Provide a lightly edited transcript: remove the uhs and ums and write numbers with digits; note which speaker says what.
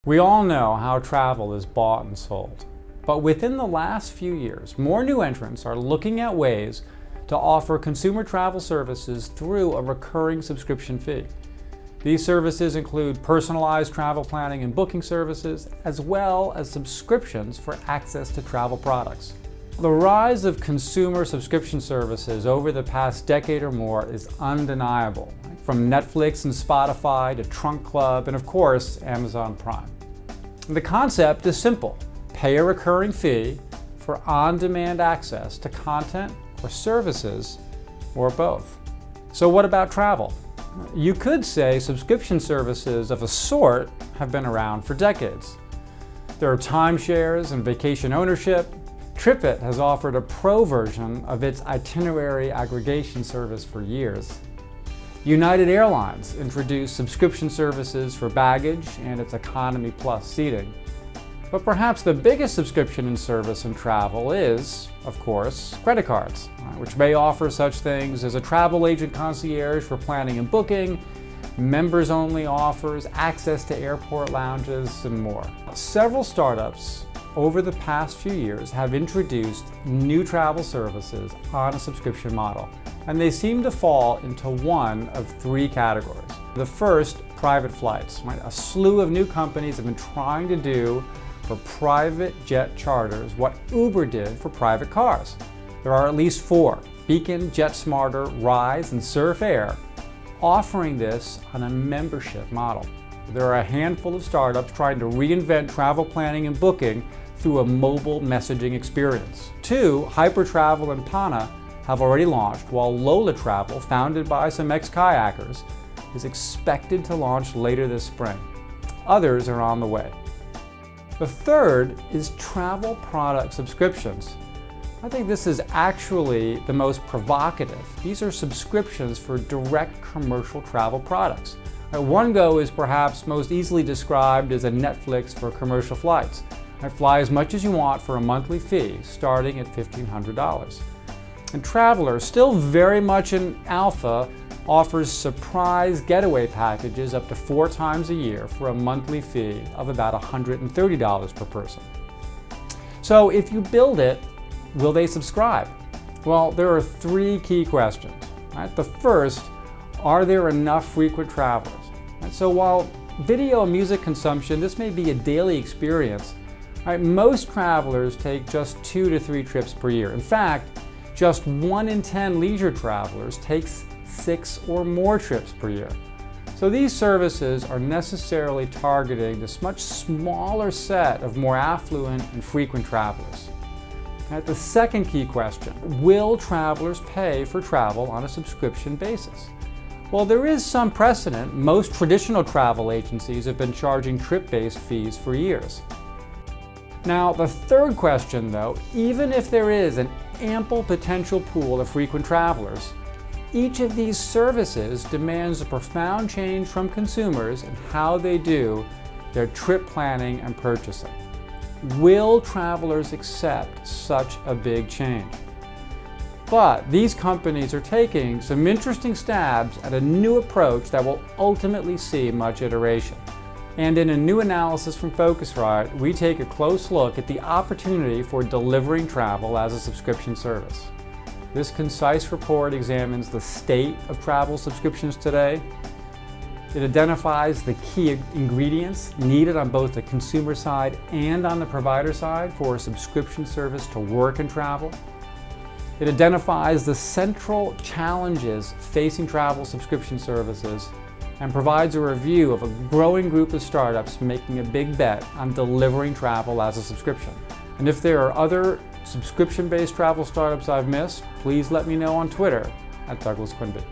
Speaker 1: We all know how travel is bought and sold, but within the last few years, more new entrants are looking at ways to offer consumer travel services through a recurring subscription fee. These services include personalized travel planning and booking services, as well as subscriptions for access to travel products. The rise of consumer subscription services over the past decade or more is undeniable, from Netflix and Spotify to Trunk Club and, of course, Amazon Prime. The concept is simple: pay a recurring fee for on-demand access to content or services, or both. So what about travel? You could say subscription services of a sort have been around for decades. There are timeshares and vacation ownership. TripIt has offered a pro version of its itinerary aggregation service for years. United Airlines introduced subscription services for baggage and its Economy Plus seating. But perhaps the biggest subscription and service in travel is, of course, credit cards, which may offer such things as a travel agent concierge for planning and booking, members-only offers, access to airport lounges, and more. Several startups over the past few years have introduced new travel services on a subscription model, and they seem to fall into one of three categories. The first, private flights. A slew of new companies have been trying to do for private jet charters what Uber did for private cars. There are at least four: Beacon, JetSmarter, Rise, and Surf Air, offering this on a membership model. There are a handful of startups trying to reinvent travel planning and booking through a mobile messaging experience. Two, Hypertravel and Pana, have already launched, while Lola Travel, founded by some ex-kayakers, is expected to launch later this spring. Others are on the way. The third is travel product subscriptions. I think this is actually the most provocative. These are subscriptions for direct commercial travel products. OneGo is perhaps most easily described as a Netflix for commercial flights. Fly as much as you want for a monthly fee, starting at $1,500. And Traveler, still very much in alpha, offers surprise getaway packages up to 4 times a year for a monthly fee of about $130 per person. So if you build it, will they subscribe? Well, there are 3 key questions. The first, are there enough frequent travelers? So while video and music consumption, this may be a daily experience, most travelers take just 2 to 3 trips per year. In fact, just 1 in 10 leisure travelers takes 6 or more trips per year. So these services are necessarily targeting this much smaller set of more affluent and frequent travelers. The second key question: will travelers pay for travel on a subscription basis? Well, there is some precedent. Most traditional travel agencies have been charging trip-based fees for years. Now, the third question, though, even if there is an ample potential pool of frequent travelers, each of these services demands a profound change from consumers in how they do their trip planning and purchasing. Will travelers accept such a big change? But these companies are taking some interesting stabs at a new approach that will ultimately see much iteration. And in a new analysis from Focusrite, we take a close look at the opportunity for delivering travel as a subscription service. This concise report examines the state of travel subscriptions today. It identifies the key ingredients needed on both the consumer side and on the provider side for a subscription service to work in travel. It identifies the central challenges facing travel subscription services and provides a review of a growing group of startups making a big bet on delivering travel as a subscription. And if there are other subscription-based travel startups I've missed, please let me know on Twitter @DouglasQuinby.